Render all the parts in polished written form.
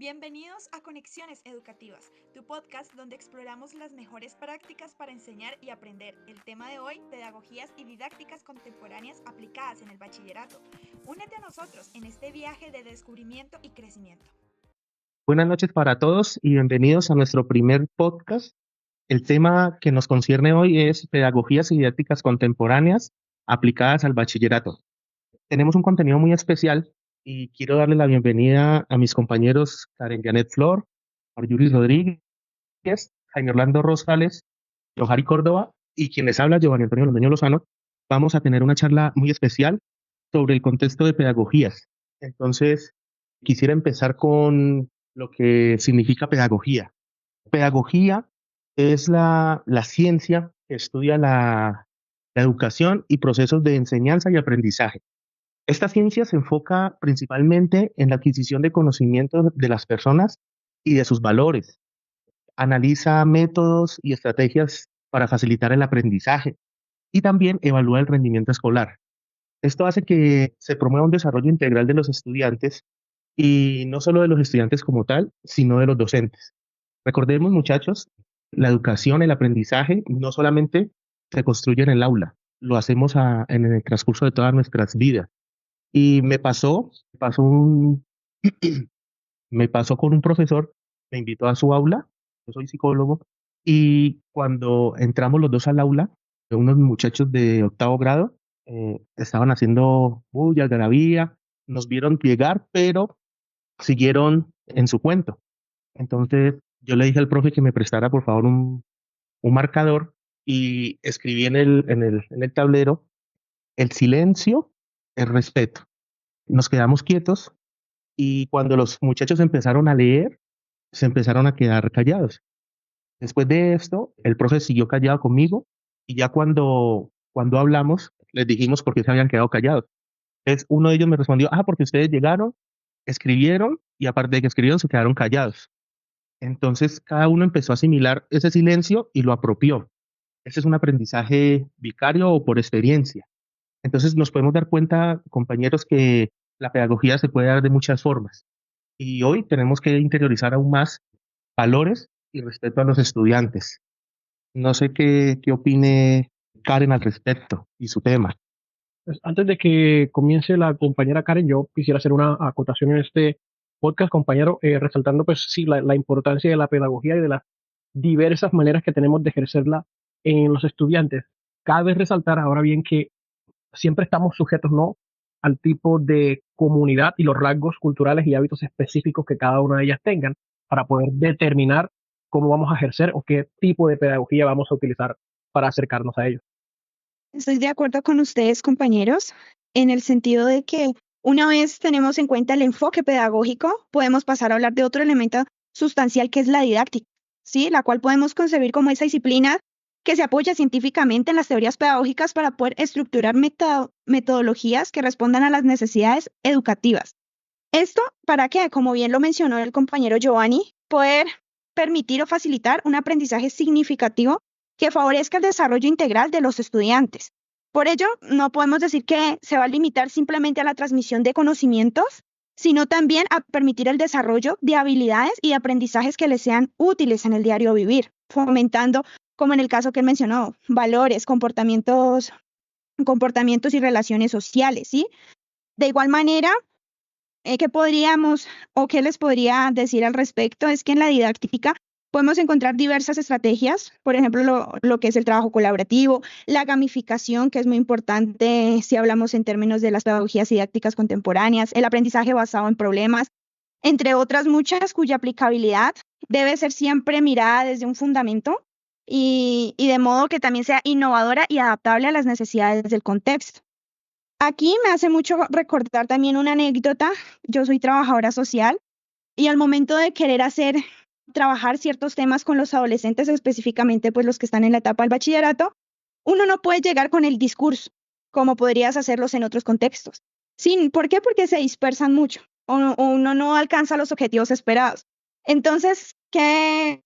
Bienvenidos a Conexiones Educativas, tu podcast donde exploramos las mejores prácticas para enseñar y aprender. El tema de hoy, pedagogías y didácticas contemporáneas aplicadas en el bachillerato. Únete a nosotros en este viaje de descubrimiento y crecimiento. Buenas noches para todos y bienvenidos a nuestro primer podcast. El tema que nos concierne hoy es pedagogías y didácticas contemporáneas aplicadas al bachillerato. Tenemos un contenido muy especial y quiero darle la bienvenida a mis compañeros Karen Janet Flor, Marjulis Rodríguez, Jaime Orlando Rosales, Johari Córdoba y quien les habla, Giovanni Antonio Londoño Lozano. Vamos a tener una charla muy especial sobre el contexto de pedagogías. Entonces, quisiera empezar con lo que significa pedagogía. Pedagogía es la ciencia que estudia la educación y procesos de enseñanza y aprendizaje. Esta ciencia se enfoca principalmente en la adquisición de conocimientos de las personas y de sus valores. Analiza métodos y estrategias para facilitar el aprendizaje y también evalúa el rendimiento escolar. Esto hace que se promueva un desarrollo integral de los estudiantes y no solo de los estudiantes como tal, sino de los docentes. Recordemos, muchachos, la educación, el aprendizaje, no solamente se construye en el aula, lo hacemos en el transcurso de todas nuestras vidas. Y me pasó con un profesor, me invitó a su aula, yo soy psicólogo, y cuando entramos los dos al aula, unos muchachos de octavo grado estaban haciendo bulla, algarabía, nos vieron llegar, pero siguieron en su cuento. Entonces yo le dije al profe que me prestara por favor un marcador y escribí en el tablero: el silencio, el respeto. Nos quedamos quietos y cuando los muchachos empezaron a leer, se empezaron a quedar callados. Después de esto, el profe siguió callado conmigo y ya cuando hablamos, les dijimos por qué se habían quedado callados. Entonces uno de ellos me respondió: porque ustedes llegaron, escribieron y aparte de que escribieron, se quedaron callados. Entonces cada uno empezó a asimilar ese silencio y lo apropió. Ese es un aprendizaje vicario o por experiencia. Entonces nos podemos dar cuenta, compañeros, que la pedagogía se puede dar de muchas formas. Y hoy tenemos que interiorizar aún más valores y respeto a los estudiantes. No sé qué opine Karen al respecto y su tema. Pues, antes de que comience la compañera Karen, yo quisiera hacer una acotación en este podcast, compañero, resaltando, pues sí, la importancia de la pedagogía y de las diversas maneras que tenemos de ejercerla en los estudiantes. Cabe resaltar ahora bien que siempre estamos sujetos, ¿no?, al tipo de comunidad y los rasgos culturales y hábitos específicos que cada una de ellas tengan para poder determinar cómo vamos a ejercer o qué tipo de pedagogía vamos a utilizar para acercarnos a ellos. Estoy de acuerdo con ustedes, compañeros, en el sentido de que una vez tenemos en cuenta el enfoque pedagógico, podemos pasar a hablar de otro elemento sustancial que es la didáctica, ¿sí? La cual podemos concebir como esa disciplina que se apoya científicamente en las teorías pedagógicas para poder estructurar metodologías que respondan a las necesidades educativas. Esto para que, como bien lo mencionó el compañero Giovanni, poder permitir o facilitar un aprendizaje significativo que favorezca el desarrollo integral de los estudiantes. Por ello, no podemos decir que se va a limitar simplemente a la transmisión de conocimientos, sino también a permitir el desarrollo de habilidades y aprendizajes que les sean útiles en el diario vivir, fomentando, como en el caso que él mencionó, valores, comportamientos y relaciones sociales, ¿sí? De igual manera, ¿qué podríamos o qué les podría decir al respecto? Es que en la didáctica podemos encontrar diversas estrategias, por ejemplo, lo que es el trabajo colaborativo, la gamificación, que es muy importante si hablamos en términos de las pedagogías didácticas contemporáneas, el aprendizaje basado en problemas, entre otras muchas cuya aplicabilidad debe ser siempre mirada desde un fundamento y de modo que también sea innovadora y adaptable a las necesidades del contexto. Aquí me hace mucho recordar también una anécdota. Yo soy trabajadora social y al momento de querer trabajar ciertos temas con los adolescentes, específicamente pues los que están en la etapa del bachillerato, uno no puede llegar con el discurso como podrías hacerlos en otros contextos. Sí, ¿por qué? Porque se dispersan mucho o uno no alcanza los objetivos esperados. Entonces, ¿qué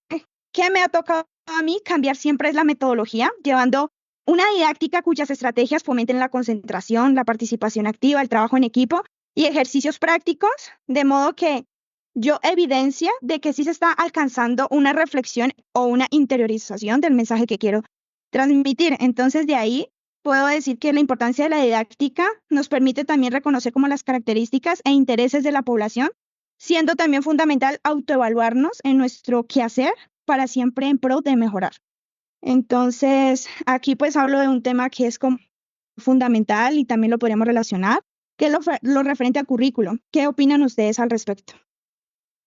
me ha tocado a mí? Cambiar siempre es la metodología, llevando una didáctica cuyas estrategias fomenten la concentración, la participación activa, el trabajo en equipo y ejercicios prácticos, de modo que yo evidencia de que sí se está alcanzando una reflexión o una interiorización del mensaje que quiero transmitir. Entonces, de ahí puedo decir que la importancia de la didáctica nos permite también reconocer como las características e intereses de la población, siendo también fundamental autoevaluarnos en nuestro quehacer para siempre en pro de mejorar. Entonces, aquí pues hablo de un tema que es como fundamental y también lo podríamos relacionar, que es lo referente a currículo. ¿Qué opinan ustedes al respecto?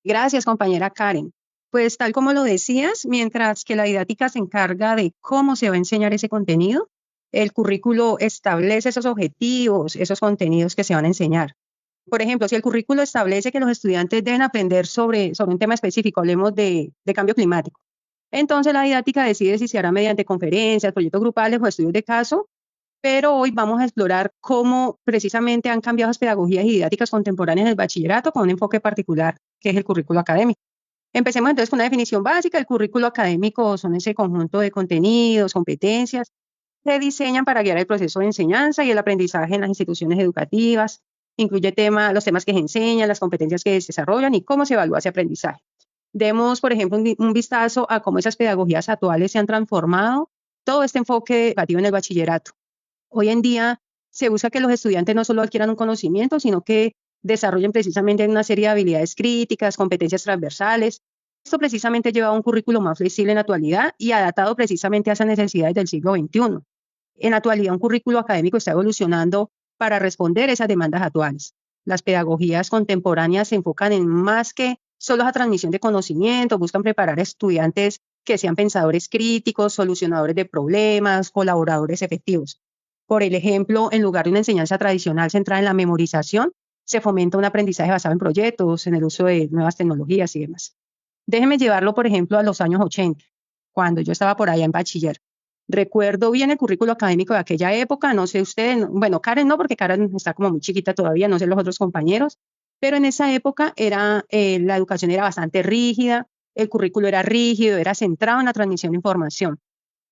Gracias, compañera Karen. Pues tal como lo decías, mientras que la didáctica se encarga de cómo se va a enseñar ese contenido, el currículo establece esos objetivos, esos contenidos que se van a enseñar. Por ejemplo, si el currículo establece que los estudiantes deben aprender sobre un tema específico, hablemos de cambio climático, entonces la didáctica decide si se hará mediante conferencias, proyectos grupales o estudios de caso, pero hoy vamos a explorar cómo precisamente han cambiado las pedagogías y didácticas contemporáneas en el bachillerato con un enfoque particular, que es el currículo académico. Empecemos entonces con una definición básica. El currículo académico son ese conjunto de contenidos, competencias, que diseñan para guiar el proceso de enseñanza y el aprendizaje en las instituciones educativas. Incluye los temas que se enseñan, las competencias que se desarrollan y cómo se evalúa ese aprendizaje. Demos, por ejemplo, un vistazo a cómo esas pedagogías actuales se han transformado, todo este enfoque educativo en el bachillerato. Hoy en día se busca que los estudiantes no solo adquieran un conocimiento, sino que desarrollen precisamente una serie de habilidades críticas, competencias transversales. Esto precisamente lleva a un currículo más flexible en la actualidad y adaptado precisamente a esas necesidades del siglo XXI. En la actualidad, un currículo académico está evolucionando para responder a esas demandas actuales. Las pedagogías contemporáneas se enfocan en más que solo la transmisión de conocimiento, buscan preparar a estudiantes que sean pensadores críticos, solucionadores de problemas, colaboradores efectivos. Por el ejemplo, en lugar de una enseñanza tradicional centrada en la memorización, se fomenta un aprendizaje basado en proyectos, en el uso de nuevas tecnologías y demás. Déjeme llevarlo, por ejemplo, a los años 80, cuando yo estaba por allá en bachiller. Recuerdo bien el currículo académico de aquella época, no sé usted, bueno, Karen no, porque Karen está como muy chiquita todavía, no sé los otros compañeros, pero en esa época la educación era bastante rígida, el currículo era rígido, era centrado en la transmisión de información.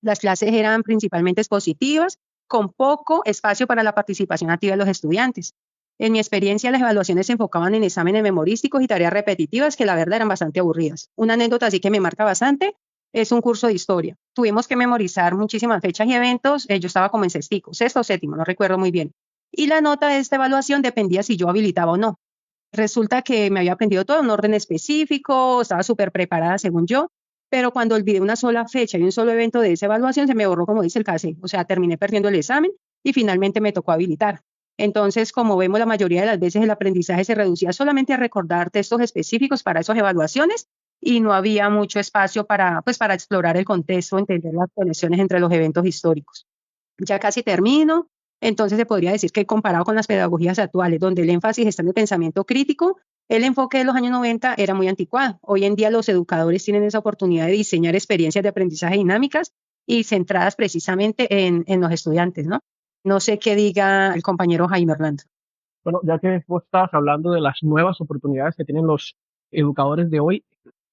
Las clases eran principalmente expositivas, con poco espacio para la participación activa de los estudiantes. En mi experiencia, las evaluaciones se enfocaban en exámenes memorísticos y tareas repetitivas que la verdad eran bastante aburridas. Una anécdota así que me marca bastante es un curso de historia. Tuvimos que memorizar muchísimas fechas y eventos. Yo estaba como en sexto o séptimo, no recuerdo muy bien. Y la nota de esta evaluación dependía si yo habilitaba o no. Resulta que me había aprendido todo en un orden específico, estaba súper preparada según yo, pero cuando olvidé una sola fecha y un solo evento de esa evaluación, se me borró, como dice el CASE. O sea, terminé perdiendo el examen y finalmente me tocó habilitar. Entonces, como vemos, la mayoría de las veces el aprendizaje se reducía solamente a recordar textos específicos para esas evaluaciones y no había mucho espacio para explorar el contexto, entender las conexiones entre los eventos históricos. Ya casi termino. Entonces, se podría decir que comparado con las pedagogías actuales, donde el énfasis está en el pensamiento crítico, el enfoque de los años 90 era muy anticuado. Hoy en día los educadores tienen esa oportunidad de diseñar experiencias de aprendizaje dinámicas y centradas precisamente en los estudiantes, ¿no? No sé qué diga el compañero Jaime Orlando. Bueno, ya que vos estás hablando de las nuevas oportunidades que tienen los educadores de hoy,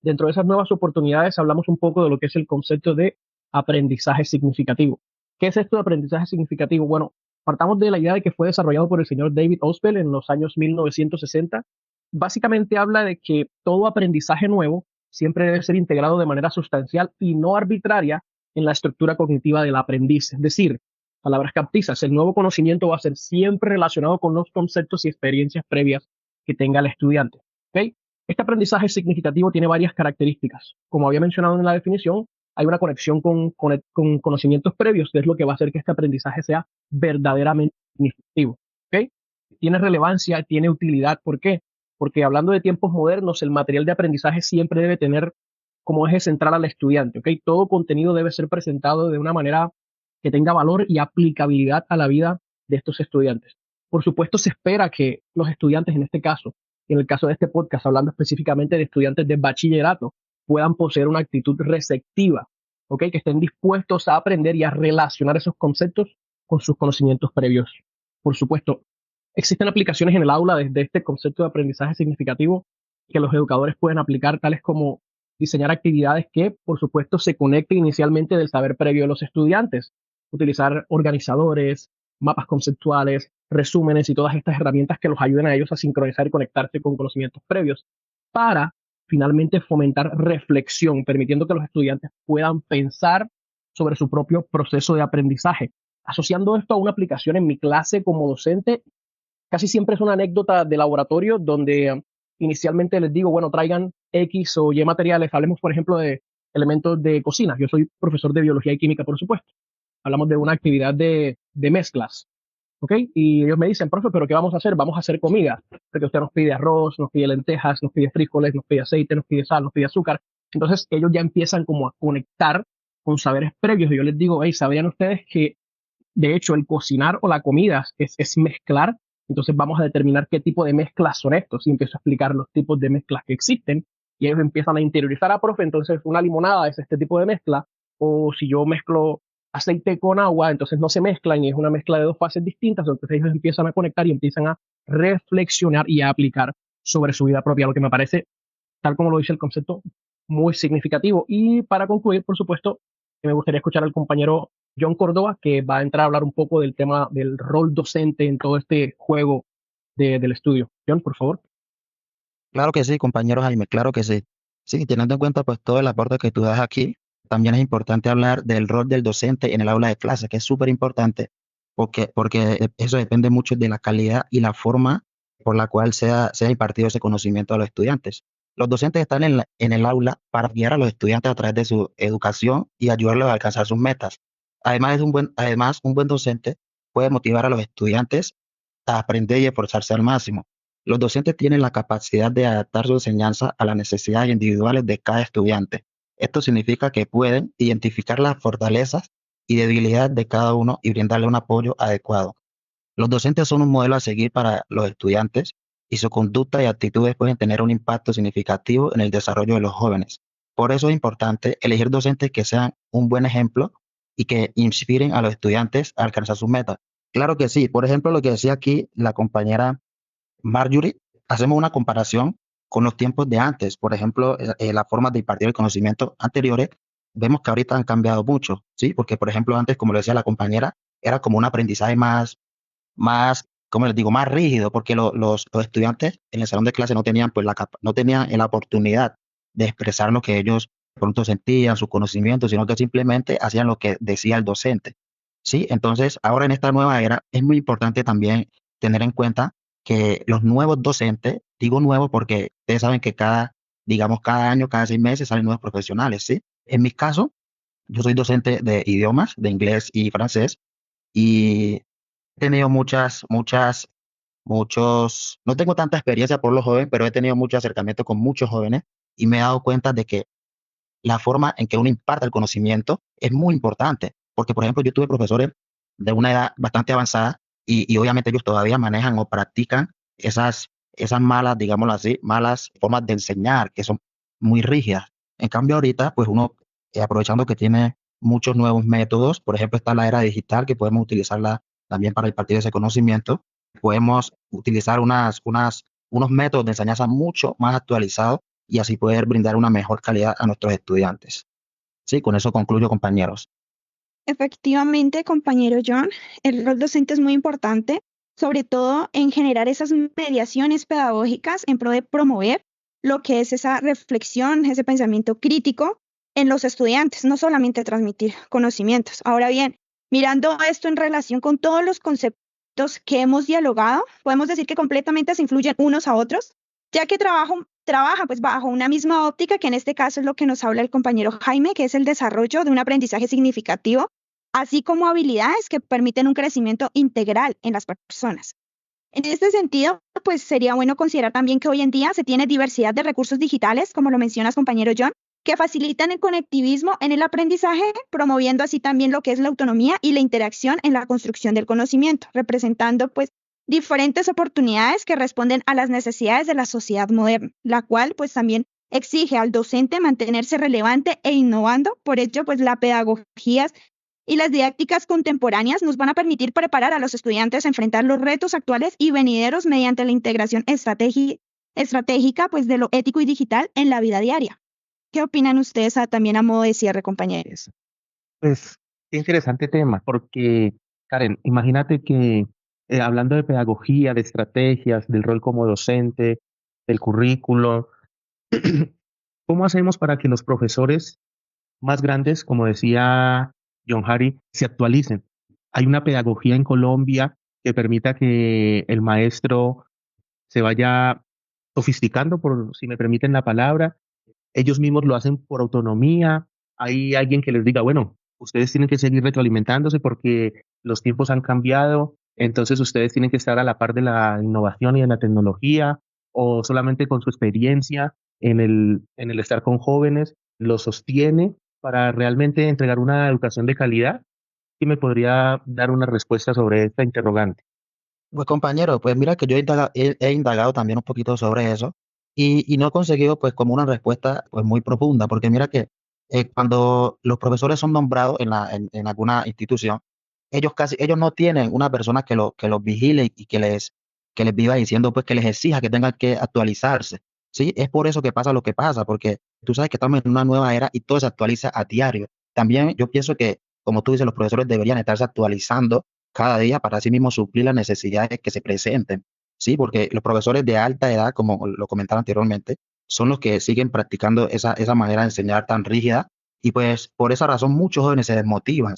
dentro de esas nuevas oportunidades hablamos un poco de lo que es el concepto de aprendizaje significativo. ¿Qué es esto de aprendizaje significativo? Bueno, partamos de la idea de que fue desarrollado por el señor David Ausubel en los años 1960. Básicamente habla de que todo aprendizaje nuevo siempre debe ser integrado de manera sustancial y no arbitraria en la estructura cognitiva del aprendiz. Es decir, palabras captizas, el nuevo conocimiento va a ser siempre relacionado con los conceptos y experiencias previas que tenga el estudiante. ¿Okay? Este aprendizaje significativo tiene varias características. Como había mencionado en la definición, hay una conexión con conocimientos previos, que es lo que va a hacer que este aprendizaje sea verdaderamente significativo. ¿Okay? Tiene relevancia, tiene utilidad. ¿Por qué? Porque hablando de tiempos modernos, el material de aprendizaje siempre debe tener como eje central al estudiante. ¿Okay? Todo contenido debe ser presentado de una manera que tenga valor y aplicabilidad a la vida de estos estudiantes. Por supuesto, se espera que los estudiantes, en este caso, y en el caso de este podcast, hablando específicamente de estudiantes de bachillerato, puedan poseer una actitud receptiva, ¿okay? Que estén dispuestos a aprender y a relacionar esos conceptos con sus conocimientos previos. Por supuesto, existen aplicaciones en el aula desde este concepto de aprendizaje significativo que los educadores pueden aplicar, tales como diseñar actividades que, por supuesto, se conecten inicialmente del saber previo de los estudiantes, utilizar organizadores, mapas conceptuales, resúmenes y todas estas herramientas que los ayuden a ellos a sincronizar y conectarse con conocimientos previos. para finalmente fomentar reflexión, permitiendo que los estudiantes puedan pensar sobre su propio proceso de aprendizaje. Asociando esto a una aplicación en mi clase como docente, casi siempre es una anécdota de laboratorio donde inicialmente les digo, bueno, traigan X o Y materiales. Hablemos, por ejemplo, de elementos de cocina. Yo soy profesor de biología y química, por supuesto. Hablamos de una actividad de mezclas, ¿ok? Y ellos me dicen, profe, ¿pero qué vamos a hacer? Vamos a hacer comida. Porque usted nos pide arroz, nos pide lentejas, nos pide frijoles, nos pide aceite, nos pide sal, nos pide azúcar. Entonces ellos ya empiezan como a conectar con saberes previos. Y yo les digo, hey, ¿sabían ustedes que de hecho el cocinar o la comida es mezclar? Entonces vamos a determinar qué tipo de mezclas son estos y empiezo a explicar los tipos de mezclas que existen y ellos empiezan a interiorizar a profe, entonces una limonada es este tipo de mezcla, o si yo mezclo aceite con agua, entonces no se mezclan y es una mezcla de dos fases distintas, entonces ellos empiezan a conectar y empiezan a reflexionar y a aplicar sobre su vida propia, lo que me parece, tal como lo dice el concepto, muy significativo. Y para concluir, por supuesto, me gustaría escuchar al compañero John Córdoba, que va a entrar a hablar un poco del tema del rol docente en todo este juego del estudio. John, por favor. Claro que sí, compañero Jaime, claro que sí. Sí, teniendo en cuenta pues todo el aporte que tú das aquí, también es importante hablar del rol del docente en el aula de clase, que es súper importante, porque eso depende mucho de la calidad y la forma por la cual sea impartido ese conocimiento a los estudiantes. Los docentes están en el aula para guiar a los estudiantes a través de su educación y ayudarlos a alcanzar sus metas. Además, un buen docente puede motivar a los estudiantes a aprender y esforzarse al máximo. Los docentes tienen la capacidad de adaptar su enseñanza a las necesidades individuales de cada estudiante. Esto significa que pueden identificar las fortalezas y debilidades de cada uno y brindarle un apoyo adecuado. Los docentes son un modelo a seguir para los estudiantes y su conducta y actitudes pueden tener un impacto significativo en el desarrollo de los jóvenes. Por eso es importante elegir docentes que sean un buen ejemplo y que inspiren a los estudiantes a alcanzar sus metas. Claro que sí. Por ejemplo, lo que decía aquí la compañera Marjorie, hacemos una comparación con los tiempos de antes. Por ejemplo, las formas de impartir el conocimiento anteriores, vemos que ahorita han cambiado mucho, ¿sí? Porque, por ejemplo, antes, como lo decía la compañera, era como un aprendizaje más, ¿cómo les digo?, más rígido, porque los estudiantes en el salón de clase no tenían, pues, no tenían la oportunidad de expresar lo que ellos pronto sentían, sus conocimientos, sino que simplemente hacían lo que decía el docente, ¿sí? Entonces, ahora en esta nueva era es muy importante también tener en cuenta que los nuevos docentes, digo nuevos porque ustedes saben que digamos, cada año, cada 6 meses salen nuevos profesionales, ¿sí? En mi caso, yo soy docente de idiomas, de inglés y francés, y he tenido no tengo tanta experiencia por los jóvenes, pero he tenido mucho acercamiento con muchos jóvenes y me he dado cuenta de que la forma en que uno imparte el conocimiento es muy importante, porque por ejemplo yo tuve profesores de una edad bastante avanzada y obviamente ellos todavía manejan o practican esas malas, digámoslo así, malas formas de enseñar que son muy rígidas. En cambio ahorita, pues uno, aprovechando que tiene muchos nuevos métodos, por ejemplo está la era digital que podemos utilizarla también para impartir ese conocimiento, podemos utilizar unos métodos de enseñanza mucho más actualizados y así poder brindar una mejor calidad a nuestros estudiantes. Sí, con eso concluyo, compañeros. Efectivamente, compañero John, el rol docente es muy importante, sobre todo en generar esas mediaciones pedagógicas en pro de promover lo que es esa reflexión, ese pensamiento crítico en los estudiantes, no solamente transmitir conocimientos. Ahora bien, mirando esto en relación con todos los conceptos que hemos dialogado, podemos decir que completamente se influyen unos a otros, ya que trabaja pues bajo una misma óptica, que en este caso es lo que nos habla el compañero Jaime, que es el desarrollo de un aprendizaje significativo, así como habilidades que permiten un crecimiento integral en las personas. En este sentido, pues sería bueno considerar también que hoy en día se tiene diversidad de recursos digitales, como lo mencionas, compañero John, que facilitan el conectivismo en el aprendizaje, promoviendo así también lo que es la autonomía y la interacción en la construcción del conocimiento, representando pues diferentes oportunidades que responden a las necesidades de la sociedad moderna, la cual pues también exige al docente mantenerse relevante e innovando. Por ello, pues la pedagogía y las didácticas contemporáneas nos van a permitir preparar a los estudiantes a enfrentar los retos actuales y venideros mediante la integración estratégica pues, de lo ético y digital en la vida diaria. ¿Qué opinan ustedes también a modo de cierre, compañeros? Pues qué interesante tema, porque Karen, imagínate que hablando de pedagogía, de estrategias, del rol como docente, del currículo, ¿Cómo hacemos para que los profesores más grandes, como decía John Harry, se actualicen? Hay una pedagogía en Colombia que permita que el maestro se vaya sofisticando, por si me permiten la palabra. Ellos mismos lo hacen por autonomía. Hay alguien que les diga, bueno, ustedes tienen que seguir retroalimentándose porque los tiempos han cambiado, entonces ustedes tienen que estar a la par de la innovación y de la tecnología, o solamente con su experiencia en el estar con jóvenes, lo sostiene para realmente entregar una educación de calidad. ¿Y me podría dar una respuesta sobre esta interrogante? Pues compañero, pues mira que yo he indagado también un poquito sobre eso y no he conseguido pues como una respuesta pues muy profunda, porque mira que cuando los profesores son nombrados en alguna institución, ellos no tienen una persona que los vigile y que les viva diciendo pues que les exija que tengan que actualizarse. Sí, es por eso que pasa lo que pasa, porque tú sabes que estamos en una nueva era y todo se actualiza a diario. También yo pienso que, como tú dices, los profesores deberían estarse actualizando cada día para así mismo suplir las necesidades que se presenten. Sí, porque los profesores de alta edad, como lo comentaba anteriormente, son los que siguen practicando esa manera de enseñar tan rígida y pues por esa razón muchos jóvenes se desmotivan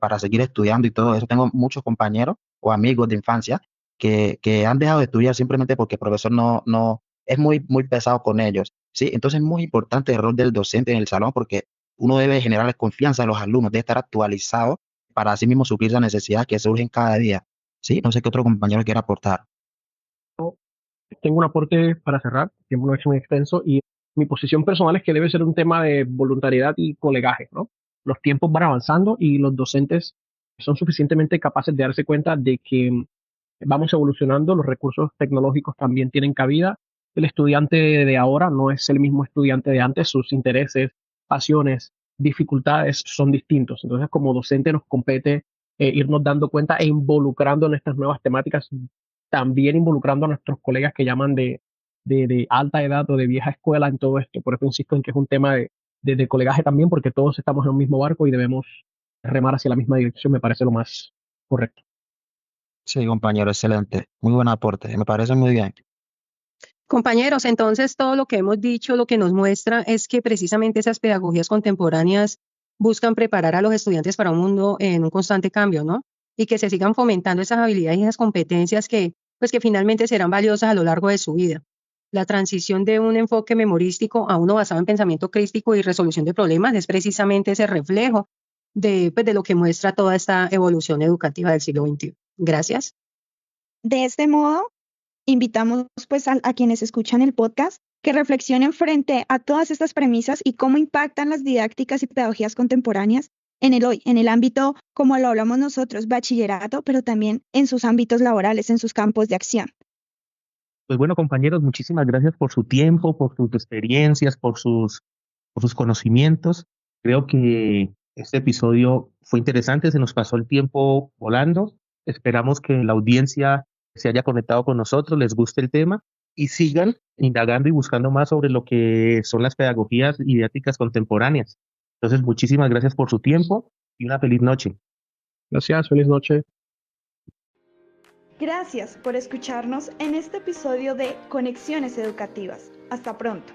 para seguir estudiando y todo eso. Tengo muchos compañeros o amigos de infancia que han dejado de estudiar simplemente porque el profesor no es muy pesado con ellos. Sí, entonces es muy importante el rol del docente en el salón porque uno debe generar confianza a los alumnos, debe estar actualizado para así mismo suplir las necesidades que surgen cada día. Sí, no sé qué otro compañero quiera aportar. Tengo un aporte para cerrar, el tiempo no es muy extenso y mi posición personal es que debe ser un tema de voluntariedad y colegaje, ¿no? Los tiempos van avanzando y los docentes son suficientemente capaces de darse cuenta de que vamos evolucionando, los recursos tecnológicos también tienen cabida. El estudiante de ahora no es el mismo estudiante de antes, sus intereses, pasiones, dificultades son distintos. Entonces, como docente nos compete irnos dando cuenta e involucrando en estas nuevas temáticas, también involucrando a nuestros colegas que llaman de alta edad o de vieja escuela en todo esto. Por eso insisto en que es un tema de colegaje también, porque todos estamos en un mismo barco y debemos remar hacia la misma dirección, me parece lo más correcto. Sí, compañero, excelente. Muy buen aporte. Me parece muy bien. Compañeros, entonces todo lo que hemos dicho, lo que nos muestra es que precisamente esas pedagogías contemporáneas buscan preparar a los estudiantes para un mundo en un constante cambio, ¿no? Y que se sigan fomentando esas habilidades y esas competencias pues que finalmente serán valiosas a lo largo de su vida. La transición de un enfoque memorístico a uno basado en pensamiento crítico y resolución de problemas es precisamente ese reflejo pues, de lo que muestra toda esta evolución educativa del siglo XXI. Gracias. De este modo, invitamos pues a quienes escuchan el podcast que reflexionen frente a todas estas premisas y cómo impactan las didácticas y pedagogías contemporáneas en el hoy, en el ámbito, como lo hablamos nosotros, bachillerato, pero también en sus ámbitos laborales, en sus campos de acción. Pues bueno, compañeros, muchísimas gracias por su tiempo, por sus experiencias, por sus conocimientos. Creo que este episodio fue interesante, se nos pasó el tiempo volando. Esperamos que la audiencia se haya conectado con nosotros, les guste el tema y sigan indagando y buscando más sobre lo que son las pedagogías y didácticas contemporáneas. Entonces, muchísimas gracias por su tiempo y una feliz noche. Gracias, feliz noche. Gracias por escucharnos en este episodio de Conexiones Educativas. Hasta pronto.